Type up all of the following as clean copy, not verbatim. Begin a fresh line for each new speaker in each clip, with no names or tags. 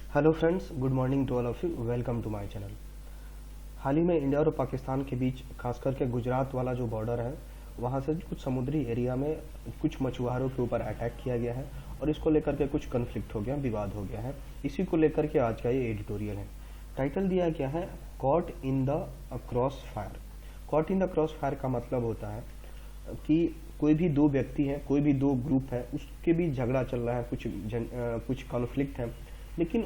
Hello friends, good morning to all of you. Welcome to my channel. हाल ही में India और पाकिस्तान के बीच खास करके गुजरात वाला जो बॉर्डर है वहाँ से कुछ समुद्री एरिया में कुछ मछुआरों के ऊपर अटैक किया गया है और इसको लेकर के कुछ कन्फ्लिक्ट हो गया, विवाद हो गया है। इसी को लेकर के आज का ये एडिटोरियल है। टाइटल दिया गया है caught in the cross fire. Caught in the cross fire का मतलब होता है कि कोई भी दो व्यक्ति हैं, कोई भी दो ग्रुप है, उसके बीच झगड़ा चल रहा है, कुछ कॉन्फ्लिक्ट है, लेकिन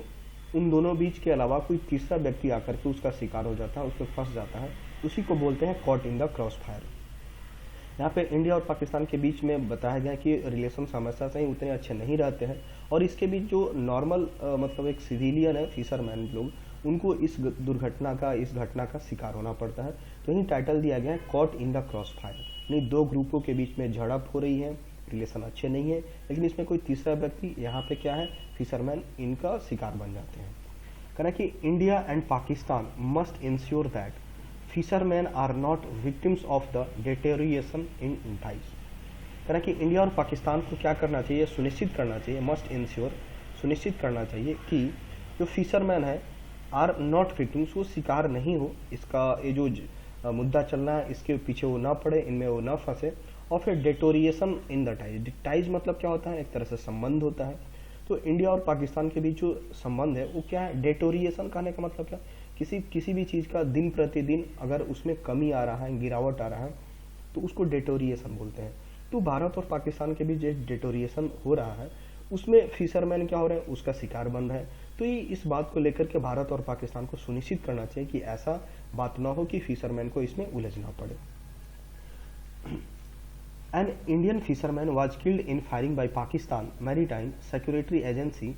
उन दोनों बीच के अलावा कोई तीसरा व्यक्ति आकर के उसका शिकार हो जाता है, उसमें फंस जाता है। उसी को बोलते हैं caught in the cross fire. यहाँ पे इंडिया और पाकिस्तान के बीच में बताया गया कि रिलेशन हमेशा से ही उतने अच्छे नहीं रहते हैं और इसके बीच जो नॉर्मल मतलब एक सिविलियन है, फिशरमैन लोग, उनको इस घटना का शिकार होना पड़ता है। तो यही टाइटल दिया गया है caught in the cross fire. यानी दो ग्रुपों के बीच में झड़प हो रही है, रिलेशन अच्छे नहीं है, लेकिन इसमें कोई तीसरा व्यक्ति यहाँ पे क्या है, फिशरमैन, इनका शिकार बन जाते हैं। कह रहा कि India and Pakistan must ensure that fisherman are not victims of the deterioration in ties. कह रहा कि इंडिया और पाकिस्तान को क्या करना चाहिए, सुनिश्चित करना चाहिए, मस्ट इंश्योर, सुनिश्चित करना चाहिए कि जो फिशरमैन है आर नॉट विक्टिम्स, वो शिकार नहीं हो, इसका ये जो मुद्दा चल रहा है इसके पीछे वो ना पड़े, इनमें वो ना फंसे। और फिर deterioration in the ties. Ties मतलब क्या होता है, एक तरह से संबंध होता है। तो इंडिया और पाकिस्तान के बीच जो संबंध है वो क्या है, डेटोरिएशन कहने का मतलब क्या, किसी भी चीज़ का दिन प्रतिदिन अगर उसमें कमी आ रहा है, गिरावट आ रहा है, तो उसको डेटोरिएशन बोलते हैं। तो भारत और पाकिस्तान के बीच जो डेटोरिएशन हो रहा है उसमें फिशरमैन क्या हो रहा है, उसका शिकार बन रहा है। तो ये इस बात को लेकर के भारत और पाकिस्तान को सुनिश्चित करना चाहिए कि ऐसा बात ना हो कि फिशरमैन को इसमें उलझना पड़े। An Indian fisherman was killed in firing by Pakistan Maritime Security Agency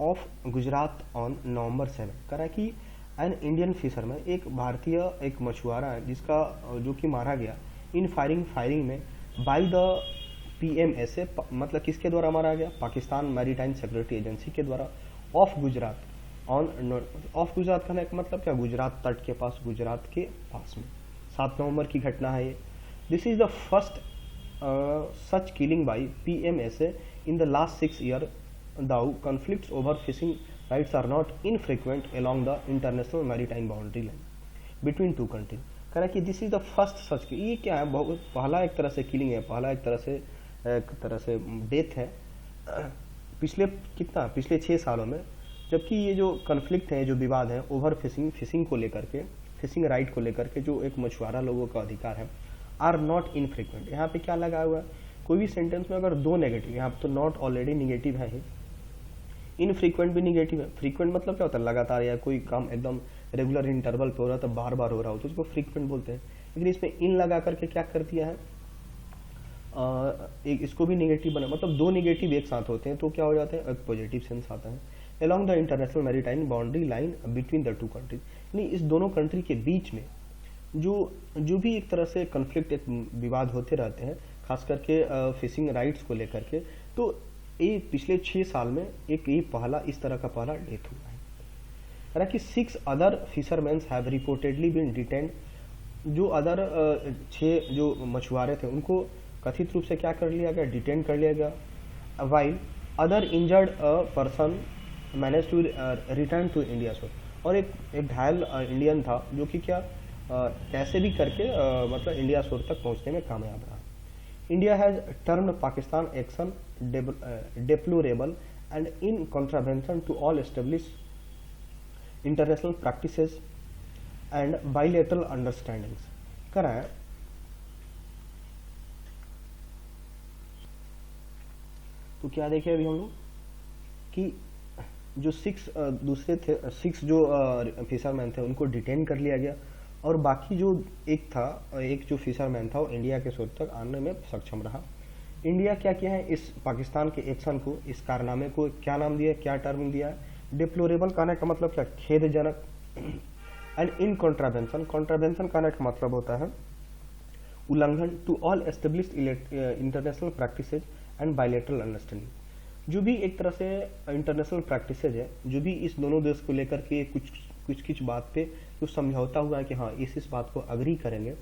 of Gujarat on November 7। कह रहा है कि एन इंडियन फिशरमैन, एक भारतीय एक मछुआरा है जिसका जो कि मारा गया इन फायरिंग में बाय द PMSA, मतलब किसके द्वारा मारा गया, पाकिस्तान मैरीटाइम सिक्योरिटी एजेंसी के द्वारा, of Gujarat on, of Gujarat का मतलब क्या, गुजरात तट के पास, गुजरात के पास में 7 नवंबर की घटना है ये। This is the first such killing by PMSA in the last 6 years, though conflicts over fishing rights are not infrequent along the international maritime boundary line between two countries। कह रहा है कि this is the first such, ये क्या है, बहुत पहला एक तरह से किलिंग है, पहला एक तरह से डेथ है पिछले 6 सालों में। जबकि ये जो कन्फ्लिक्ट है, जो विवाद है ओवर फिशिंग को लेकर के, फिशिंग राइट को लेकर के, जो एक मछुआरा लोगों का अधिकार है, आर नॉट इनफ्रीक्वेंट। यहाँ पे क्या लगा हुआ है, कोई भी सेंटेंस में अगर दो नेगेटिव, यहाँ पे तो नॉट ऑलरेडी निगेटिव है ही, इनफ्रीक्वेंट भी निगेटिव है। फ्रीक्वेंट मतलब क्या होता है, लगातार, या कोई काम एकदम रेगुलर इंटरवल पे हो रहा है तो बार बार हो रहा हो तो उसको फ्रीक्वेंट बोलते हैं। लेकिन इसमें इन लगा करके क्या कर दिया है, एक इसको भी निगेटिव बना, मतलब दो निगेटिव एक साथ होते हैं तो क्या हो जाता है, एक पॉजिटिव सेंस आता है। Along the international maritime boundary line between the two countries, यानी इस दोनों कंट्री के बीच में जो भी एक तरह से कन्फ्लिक्ट, एक विवाद होते रहते हैं, खास करके फिशिंग राइट्स को लेकर के। तो ये पिछले 6 साल में इस तरह का पहला डेथ हुआ है। कह रहा कि 6 other fisherman have reportedly been detained. जो अदर 6 जो मछुआरे थे उनको कथित रूप से क्या कर लिया गया, डिटेन कर लिया गया। While other injured person manage to return to India. और एक घायल इंडियन था जो कि क्या कैसे भी करके मतलब इंडिया शोर तक पहुंचने में कामयाब रहा। India has termed Pakistan action deplorable and in contravention to all established international practices and bilateral understandings. कह रहा है तो क्या देखे अभी हम लोग कि जो 6 जो फिशरमैन थे उनको डिटेन कर लिया गया और बाकी जो एक जो फिशरमैन था वो इंडिया के शोर तक आने में सक्षम रहा। इंडिया क्या किया है, इस पाकिस्तान के एक्शन को, इस कारनामे को क्या नाम दिया, क्या टर्म दिया है, डिप्लोरेबल कहने का मतलब क्या, खेदजनक। एंड इन कॉन्ट्रावेंशन कहने का मतलब होता है उल्लंघन, to all established international practices and bilateral understanding. जो भी एक तरह से इंटरनेशनल प्रैक्टिसेज है, जो भी इस दोनों देश को लेकर के कुछ बात पे जो समझौता हुआ है कि हाँ इस बात को अग्री करेंगे,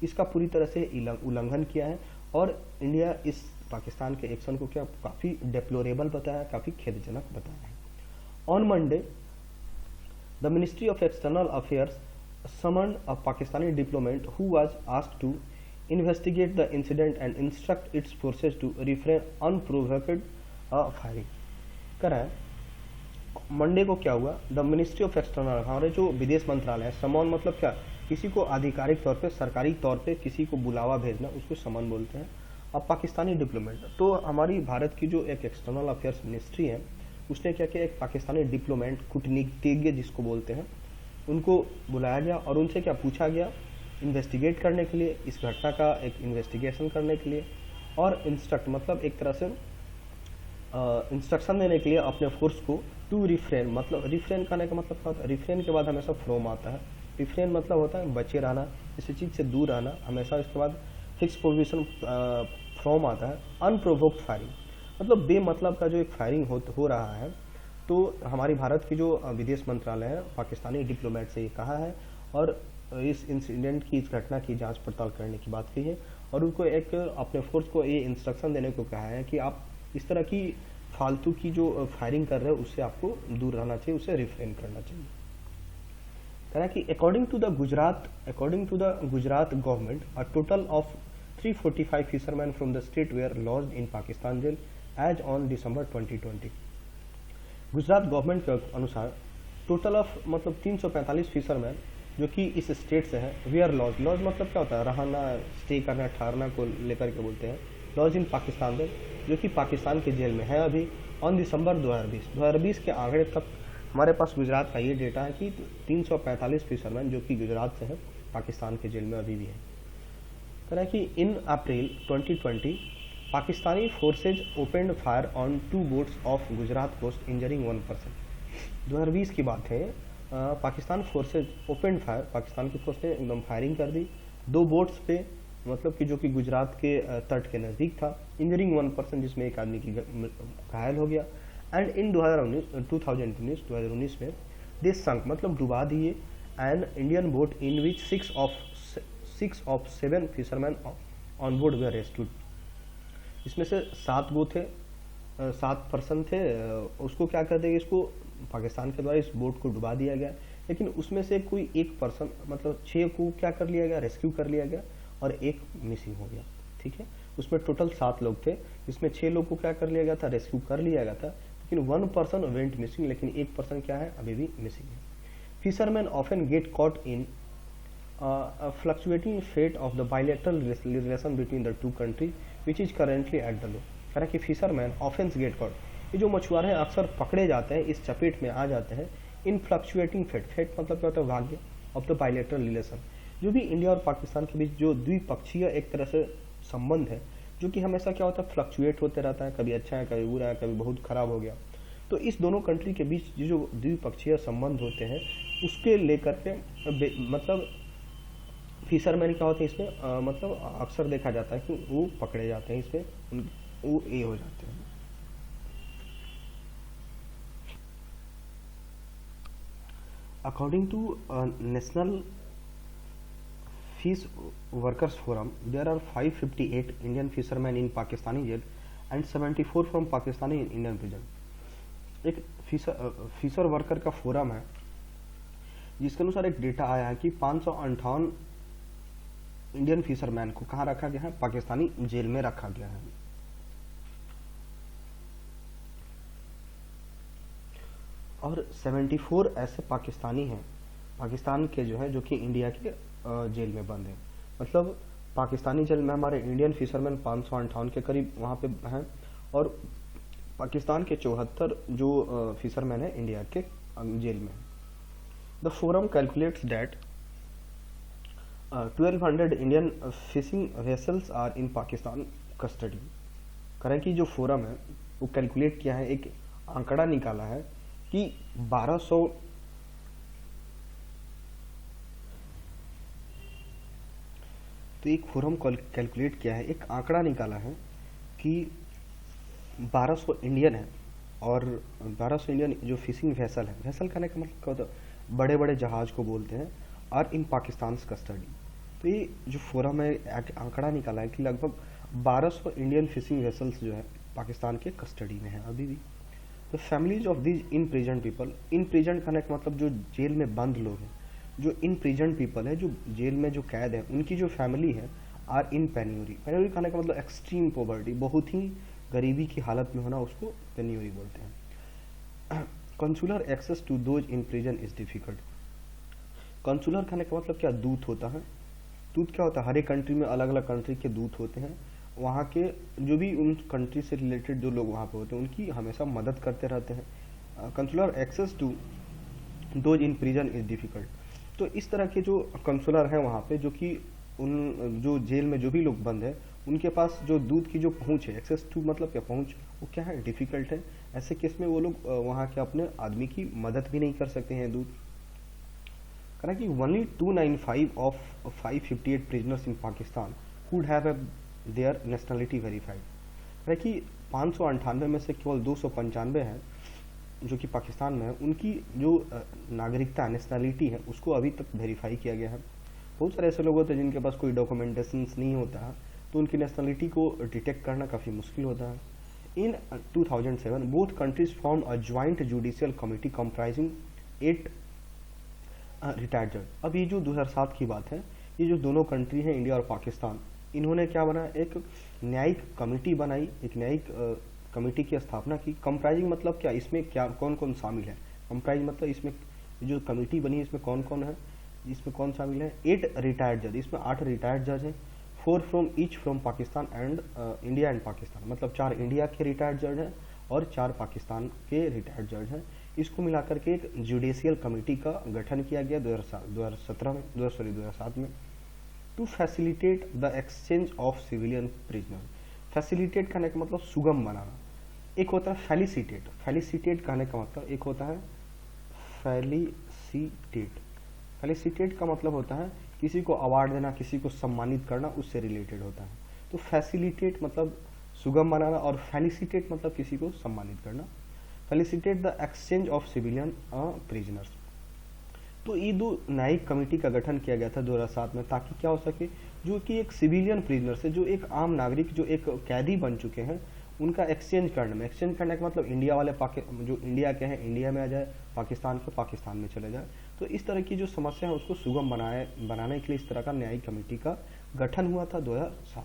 इसका पूरी तरह से उल्लंघन किया है। और इंडिया इस पाकिस्तान के एक्शन को क्या काफ़ी डेप्लोरेबल बताया है, काफ़ी खेदजनक बताया है। On Monday, the Ministry of External Affairs summoned a Pakistani diplomat who was asked to investigate the incident and instruct its forces to refrain unprovoked firing. करा है मंडे को क्या हुआ, द मिनिस्ट्री ऑफ एक्सटर्नल, हमारे जो विदेश मंत्रालय है, समन मतलब क्या, किसी को आधिकारिक तौर पे सरकारी तौर पे किसी को बुलावा भेजना, उसको समन बोलते हैं। अब पाकिस्तानी डिप्लोमेट, तो हमारी भारत की जो एक एक्सटर्नल अफेयर्स मिनिस्ट्री है उसने क्या किया, एक पाकिस्तानी डिप्लोमेट, कूटनीतिज्ञ जिसको बोलते हैं, उनको बुलाया गया और उनसे क्या पूछा गया, इन्वेस्टिगेट करने के लिए, इस घटना का एक इन्वेस्टिगेशन करने के लिए, और इंस्ट्रक्ट मतलब एक तरह से इंस्ट्रक्शन देने के लिए अपने फोर्स को टू रिफ्रेन, मतलब रिफ्रेन करने का मतलब क्या होता है, रिफ्रेन के बाद हमेशा फ्रॉम आता है, रिफ्रेन मतलब होता है बचे रहना, किसी चीज़ से दूर रहना हमेशा, इसके बाद फिक्स पोजीशन फ्रॉम आता है, अनप्रोवोक्ड फायरिंग मतलब बे मतलब का जो एक फायरिंग हो रहा है। तो हमारी भारत की जो विदेश मंत्रालय है पाकिस्तानी डिप्लोमेट से ये कहा है और इस इंसिडेंट की, इस घटना की जांच पड़ताल करने की बात कही है और उनको एक अपने फोर्स को ये इंस्ट्रक्शन देने को कहा है कि आप इस तरह की फालतू की जो फायरिंग कर रहे हो उससे आपको दूर रहना चाहिए, उसे रिफ्रेन करना चाहिए। कहा कि according to the Gujarat government a total of 345 fisherman from the state were lodged in Pakistan jail as on December 2020। Gujarat government के अनुसार टोटल ऑफ मतलब 345 फिशरमैन जो कि इस स्टेट से है, वेयर लॉज, लॉज मतलब क्या होता है, रहना, स्टे करना, ठहरना को लेकर के बोलते हैं, लॉज इन पाकिस्तान जेल, जो कि पाकिस्तान के जेल में है अभी ऑन दिसंबर 2020 के आंकड़े तक हमारे पास गुजरात का ये डेटा है कि 345 फिशरमैन जो कि गुजरात से है पाकिस्तान के जेल में अभी भी है। कह रहा है कि in April 2020 Pakistani forces opened fire on 2 boats of Gujarat coast injuring 1 person. 2020 की बात है, Pakistan forces opened fire, Pakistan की फोर्स ने एकदम फायरिंग कर दी 2 बोट्स पे, मतलब कि जो कि गुजरात के तट के नज़दीक था, इंजरिंग 1 पर्सन जिसमें एक आदमी की घायल हो गया। एंड इन 2019 में दे संक मतलब डुबा दिए an Indian boat in which 6 of 7 fisherman on board way rescued. इसमें से 7 वो थे, 7 पर्सन थे, उसको क्या कहते हैं, इसको पाकिस्तान के द्वारा इस बोट को डुबा दिया गया, लेकिन उसमें से कोई एक पर्सन मतलब 6 को क्या कर लिया गया, रेस्क्यू कर लिया गया और एक मिसिंग हो गया। ठीक है, उसमें टोटल 7 लोग थे, जिसमें 6 लोग को क्या कर लिया गया था, रेस्क्यू कर लिया गया था, लेकिन 1 पर्सन वेंट मिसिंग, लेकिन एक पर्सन क्या है, अभी भी मिसिंग है। Fisherman often get caught in fluctuating fate of the bilateral relation between the 2 country which is currently at the low. कह रहा कि फिशरमैन ऑफेंस गेट कॉट, ये जो मछुआरे हैं अक्सर पकड़े जाते हैं, इस चपेट में आ जाते हैं, इन फ्लक्चुएटिंग फेट, फेट मतलब क्या होता है, भाग्य, ऑफ द बायलैटरल रिलेशन, जो भी इंडिया और पाकिस्तान के बीच जो द्विपक्षीय एक तरह से संबंध है, जो कि हमेशा क्या होता है, फ्लक्चुएट होते रहता है, कभी अच्छा है, कभी बुरा है, कभी बहुत खराब हो गया। तो इस दोनों कंट्री के बीच जो द्विपक्षीय संबंध होते हैं उसके लेकर के मतलब फिशरमैन क्या होते हैं इसमें मतलब अक्सर देखा जाता है कि वो पकड़े जाते हैं, इसमें वो ए हो जाते हैं। According to national fish workers forum there are 558 Indian fisherman in Pakistani jail and 74 from Pakistani in Indian prison. एक फिशर वर्कर का फोरम है जिसके अनुसार एक डेटा आया है कि 558 इंडियन फिशरमैन को कहाँ रखा गया है, पाकिस्तानी जेल में रखा गया है। और 74 ऐसे पाकिस्तानी हैं, पाकिस्तान के जो है, जो कि इंडिया के जेल में बंद हैं। मतलब पाकिस्तानी जेल में हमारे इंडियन फिशरमैन 558 के करीब वहाँ पे हैं और पाकिस्तान के 74 जो फिशरमैन हैं इंडिया के जेल में। The forum calculates that 1200 Indian fishing vessels are in Pakistan custody. करें कि जो फोरम है वो कैलकुलेट किया है, एक आंकड़ा निकाला है कि 1200 तो एक फोरम कैलकुलेट किया है, एक आंकड़ा निकाला है कि 1200 इंडियन है और 1200 इंडियन जो फिशिंग वेसल है, वेसल करने का मतलब क्या होता है, बड़े बड़े जहाज को बोलते हैं, और इन पाकिस्तान कस्टडी। तो ये जो फोरम है आंकड़ा निकाला है कि लगभग 1200 इंडियन फिशिंग वेसल्स जो है पाकिस्तान के कस्टडी में है अभी भी। The families of these in prison people, in prison कहने का मतलब जो जेल में बंद लोग हैं, जो इन प्रिजन पीपल है, जो जेल में जो कैद है, उनकी जो फैमिली है, आर इन पेन्यूरी। पेन्यूरी कहने का मतलब एक्सट्रीम पॉवर्टी, बहुत ही गरीबी की हालत में होना, उसको पेन्यूरी बोलते हैं। Consular access to those in prison is difficult. Consular कहने का मतलब क्या, दूत होता है। दूत क्या होता है, हर एक कंट्री में अलग अलग कंट्री के दूत होते हैं, वहाँ के जो भी उन कंट्री से रिलेटेड जो लोग वहाँ पे होते हैं उनकी हमेशा मदद करते रहते हैं। Consular access to those in prison is difficult. तो इस तरह के जो कंसुलर हैं वहाँ पे, जो कि उन जो जेल में जो भी लोग बंद है, उनके पास जो दूध की जो पहुँच है, एक्सेस टू मतलब क्या, पहुँच, वो क्या है, डिफिकल्ट है। ऐसे केस में वो लोग वहाँ के अपने आदमी की मदद भी नहीं कर सकते हैं दूध। कहना कि only 295 of 558 prisoners in Pakistan would have their nationality verified. है कि 598 में से केवल 295 हैं जो कि पाकिस्तान में है, उनकी जो नागरिकता, नेशनलिटी है, उसको अभी तक वेरीफाई किया गया है। बहुत सारे ऐसे लोग होते हैं जिनके पास कोई डॉक्यूमेंटेशन नहीं होता है, तो उनकी नेशनलिटी को डिटेक्ट करना काफ़ी मुश्किल होता है। इन 2007 both countries form a joint judicial committee comprising 8 retired जज। अब ये जो 2007 की बात है, ये जो दोनों कंट्री हैं, इंडिया और पाकिस्तान, इन्होंने क्या बनाया, एक न्यायिक कमेटी बनाई, एक न्यायिक कमेटी की स्थापना की। कंप्राइजिंग मतलब क्या, इसमें क्या कौन कौन शामिल है, कंप्राइज मतलब इसमें जो कमेटी बनी है इसमें कौन कौन है, इसमें कौन शामिल है, 8 रिटायर्ड जज, इसमें 8 रिटायर्ड जज हैं, 4 from each from Pakistan and India and Pakistan, मतलब 4 इंडिया के रिटायर्ड जज हैं और 4 पाकिस्तान के रिटायर्ड जज हैं। इसको मिलाकर के एक जुडिशियल कमेटी का गठन किया गया 2007 में, to facilitate the exchange of civilian prisoner. Facilitate कहने का मतलब सुगम बनाना। एक होता है फैलिसिटेट, फैलिसिटेट कहने का मतलब एक होता है फैलिसिटेट। फैलिसिटेट का मतलब होता है किसी को अवार्ड देना, किसी को सम्मानित करना, उससे रिलेटेड होता है। तो फैसिलिटेट मतलब सुगम बनाना और फैलिसिटेट मतलब किसी को सम्मानित करना। Felicitate the exchange of civilian prisoners. तो ये दो न्यायिक कमेटी का गठन किया गया था 2007 में, ताकि क्या हो सके, जो कि एक सिविलियन प्रिजनर से, जो एक आम नागरिक, जो एक कैदी बन चुके हैं, उनका एक्सचेंज करने में, एक्सचेंज करने का मतलब इंडिया वाले जो इंडिया के हैं इंडिया में आ जाए, पाकिस्तान के पाकिस्तान में चले जाए। तो इस तरह की जो समस्या है उसको सुगम बनाने के लिए इस तरह का न्यायिक कमेटी का गठन हुआ था 2007।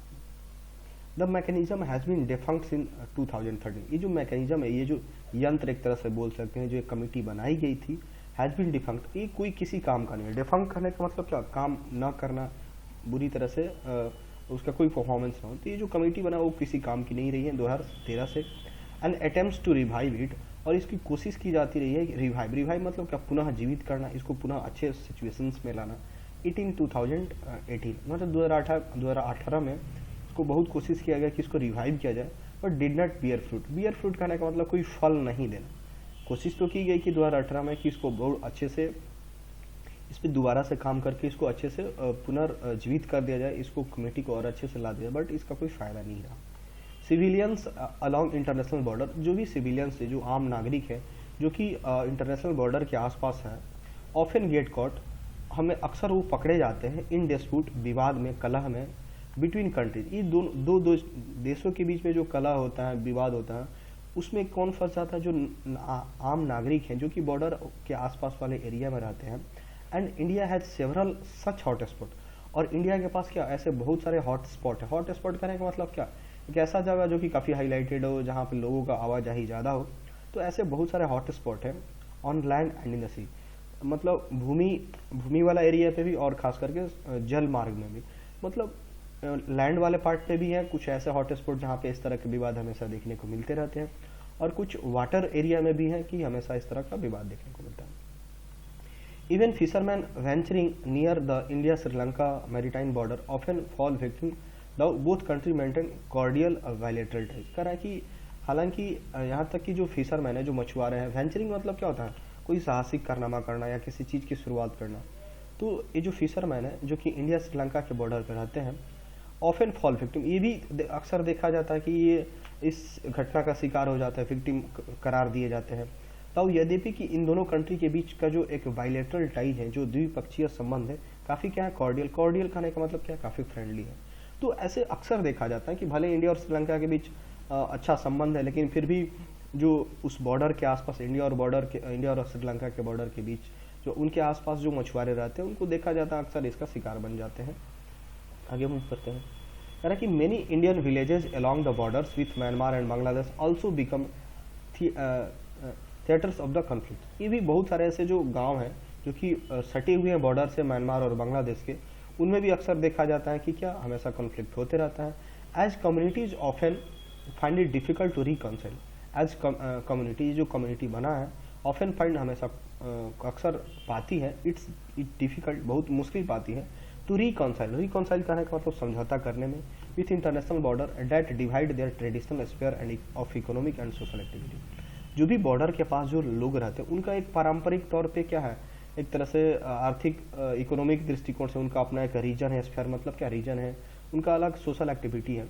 The mechanism has been defunct in 2013। ये जो मैकेनिज्म है, ये जो यंत्र एक तरह से बोल सकते हैं, जो एक कमेटी बनाई गई थी, हैज़ बीन डिफंक्ट, ये कोई किसी काम का नहीं है। डिफंक्ट करने का मतलब क्या, काम ना करना, बुरी तरह से उसका कोई परफॉर्मेंस ना हो। तो ये जो कमेटी बना वो किसी काम की नहीं रही है 2013 से। And attempts to revive it, और इसकी कोशिश की जाती रही है रिवाइव मतलब क्या, पुनः जीवित करना, इसको पुनः अच्छे सिचुएशंस में लाना। इट इन 2018 मतलब 2018 में इसको बहुत कोशिश किया गया कि इसको रिवाइव किया जाए, but did not bear fruit. Bear fruit कहने का मतलब कोई फल नहीं देना। कोशिश तो की गई कि 2018 में कि इसको बहुत अच्छे से, इस पर दोबारा से काम करके इसको अच्छे से पुनर्जीवित कर दिया जाए, इसको कमेटी को और अच्छे से ला दिया, बट इसका कोई फ़ायदा नहीं रहा। सिविलियंस अलॉन्ग इंटरनेशनल बॉर्डर, जो भी सिविलियंस है, जो आम नागरिक है, जो कि इंटरनेशनल बॉर्डर के आसपास है, ऑफन गेट कॉट, हमें अक्सर वो पकड़े जाते हैं इन डिस्प्यूट, विवाद में, कलह में, बिटवीन कंट्रीज। ये दो देशों के बीच में जो कलह होता है, विवाद होता है, उसमें कौन फंस जाता है, जो आम नागरिक हैं, जो कि बॉर्डर के आसपास वाले एरिया में रहते हैं। And India has several such hot spot, और इंडिया के पास क्या, ऐसे बहुत सारे हॉट स्पॉट है। हॉट स्पॉट करने का मतलब क्या, एक ऐसा जगह जो कि काफ़ी हाईलाइटेड हो, जहाँ पे लोगों का आवाजाही ज़्यादा हो। तो ऐसे बहुत सारे हॉट स्पॉट है on land and in the sea, मतलब भूमि वाला एरिया पे भी, और खास करके जल मार्ग में भी, मतलब लैंड वाले पार्ट पे भी है कुछ ऐसे हॉट स्पॉट जहाँ पे इस तरह के विवाद हमेशा देखने को मिलते रहते हैं, और कुछ वाटर एरिया में भी है कि हमेशा इस तरह का विवाद देखने को मिलता है। Even fisherman venturing near the India Sri Lanka maritime border often fall victim, both country maintain cordial bilateral ties. कह रहा है कि हालांकि यहाँ तक कि जो फिशरमैन है, जो मछुआरे हैं, वेंचरिंग मतलब क्या होता है, कोई साहसिक कारनामा करना या किसी चीज़ की शुरुआत करना। तो ये जो फिशरमैन है, जो कि इंडिया श्रीलंका के बॉर्डर पर रहते हैं, ऑफन फॉल विक्टिम, ये भी अक्सर देखा जाता है कि ये इस घटना का शिकार हो जाता है, विक्टिम करार दिए जाते हैं। तो यद्यपि कि इन दोनों कंट्री के बीच का जो एक बायलैटरल टाई है, जो द्विपक्षीय संबंध है, काफ़ी क्या है, कॉर्डियल कहने का मतलब क्या है, काफ़ी फ्रेंडली है। तो ऐसे अक्सर देखा जाता है कि भले इंडिया और श्रीलंका के बीच अच्छा संबंध है, लेकिन फिर भी जो उस बॉर्डर के आसपास इंडिया और श्रीलंका के बॉर्डर के बीच जो उनके आसपास जो मछुआरे रहते हैं उनको देखा जाता है अक्सर इसका शिकार बन जाते हैं। आगे मूव करते हैं। कह रहा है कि many Indian villages along the borders with Myanmar and Bangladesh also become theatres of the conflict. ये भी बहुत सारे ऐसे जो गांव हैं जो कि सटे हुए हैं बॉर्डर से म्यांमार और बांग्लादेश के, उनमें भी अक्सर देखा जाता है कि क्या हमेशा कॉन्फ्लिक्ट होते रहता है। As communities often find it difficult to reconcile. As community, जो कम्युनिटी बना है ऑफन फाइंड हमेशा अक्सर पाती है, इट डिफिकल्ट बहुत मुश्किल पाती है टू रिकॉन्साइल कहने का मतलब समझौता करने में with international border that divide their traditional sphere and of economic and social activity. जो भी बॉर्डर के पास जो लोग रहते हैं उनका एक पारंपरिक तौर पे क्या है, एक तरह से आर्थिक इकोनॉमिक दृष्टिकोण से उनका अपना एक रीजन है, स्फीयर मतलब क्या रीजन है, उनका अलग सोशल एक्टिविटी है।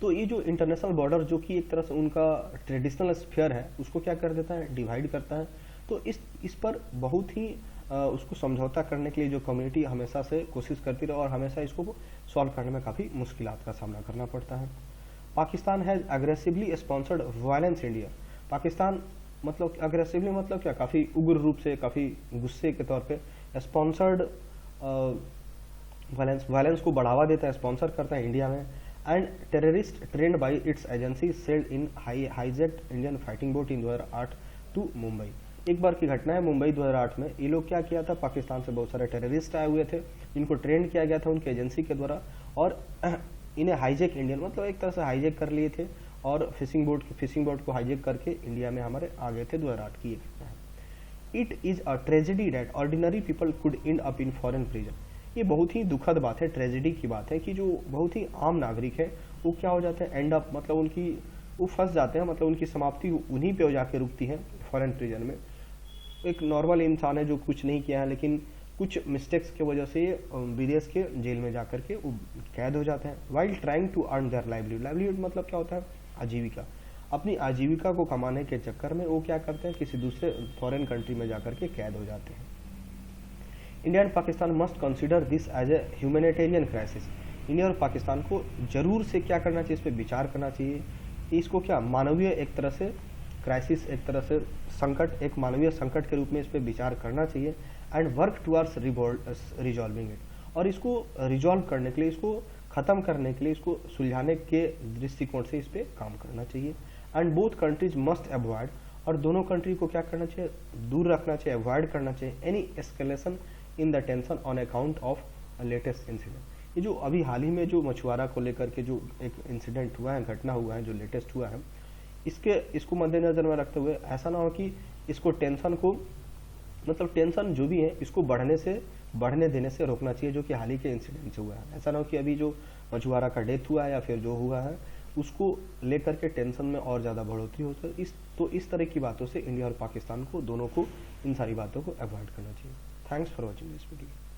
तो ये जो इंटरनेशनल बॉर्डर जो कि एक तरह से उनका ट्रेडिशनल स्फीयर है उसको क्या कर देता है, डिवाइड करता है। तो इस पर बहुत ही उसको समझौता करने के लिए जो कम्युनिटी हमेशा से कोशिश करती रही और हमेशा इसको सॉल्व करने में काफ़ी मुश्किलात का सामना करना पड़ता है। Pakistan has aggressively sponsored violence India. Pakistan मतलब अग्रेसिवली मतलब क्या, काफ़ी उग्र रूप से, काफ़ी गुस्से के तौर पे स्पॉन्सर्ड वायलेंस को बढ़ावा देता है, स्पॉन्सर करता है इंडिया में। And terrorist trained by its agency sailed in hijacked Indian fighting boat in 2008 to Mumbai. एक बार की घटना है, मुंबई 2008 में ये लोग क्या किया था, पाकिस्तान से बहुत सारे टेररिस्ट आए हुए थे जिनको ट्रेंड किया गया था उनकी एजेंसी के द्वारा, और इन्हें हाईजेक इंडियन मतलब एक तरह से हाईजेक कर लिए थे और फिशिंग बोट को हाईजेक करके इंडिया में हमारे आ गए थे। 2008 की एक घटना है। It is a tragedy that ordinary people could and up in foreign prison. ये बहुत ही दुखद बात है, ट्रेजेडी की बात है कि जो बहुत ही आम नागरिक है वो क्या हो जाते हैं, एंड अप मतलब वो फंस जाते हैं, मतलब उनकी समाप्ति उन्हीं पे हो जाके रुकती है फॉरेन प्रिजन में। एक नॉर्मल इंसान है जो कुछ नहीं किया है लेकिन कुछ मिस्टेक्स की वजह से विदेश के जेल में जाकर के वो कैद हो जाते हैं। While trying to earn their livelihood मतलब क्या होता है, आजीविका। अपनी आजीविका को कमाने के चक्कर में वो क्या करते हैं, किसी दूसरे फॉरेन कंट्री में जाकर के कैद हो जाते हैं। India and Pakistan must consider this as a humanitarian crisis. India और पाकिस्तान को जरूर से क्या करना चाहिए, इस पर विचार करना चाहिए। इसको क्या मानवीय एक तरह से क्राइसिस, एक तरह से संकट, एक मानवीय संकट के रूप में इस पर विचार करना चाहिए। And work towards resolving it. और इसको रिजॉल्व करने के लिए, इसको खत्म करने के लिए, इसको सुलझाने के दृष्टिकोण से इस पर काम करना चाहिए। And both countries must avoid, और दोनों कंट्री को क्या करना चाहिए, दूर रखना चाहिए, अवॉइड करना चाहिए any escalation in the tension on account of latest incident. ये जो अभी हाल ही में जो मछुआरा को लेकर के जो एक इंसिडेंट हुआ है, घटना हुआ है, जो लेटेस्ट हुआ है, इसको मद्देनजर में रखते हुए ऐसा ना हो कि इसको टेंशन को मतलब टेंशन जो भी है इसको बढ़ने देने से रोकना चाहिए, जो कि हाल ही के इंसिडेंट से हुआ है। ऐसा ना हो कि अभी जो मछुआरा का डेथ हुआ है या फिर जो हुआ है उसको लेकर के टेंशन में और ज़्यादा बढ़ोतरी हो। तो इस तरह की बातों से इंडिया और पाकिस्तान को, दोनों को इन सारी बातों को अवॉइड करना चाहिए। Thanks for watching this video.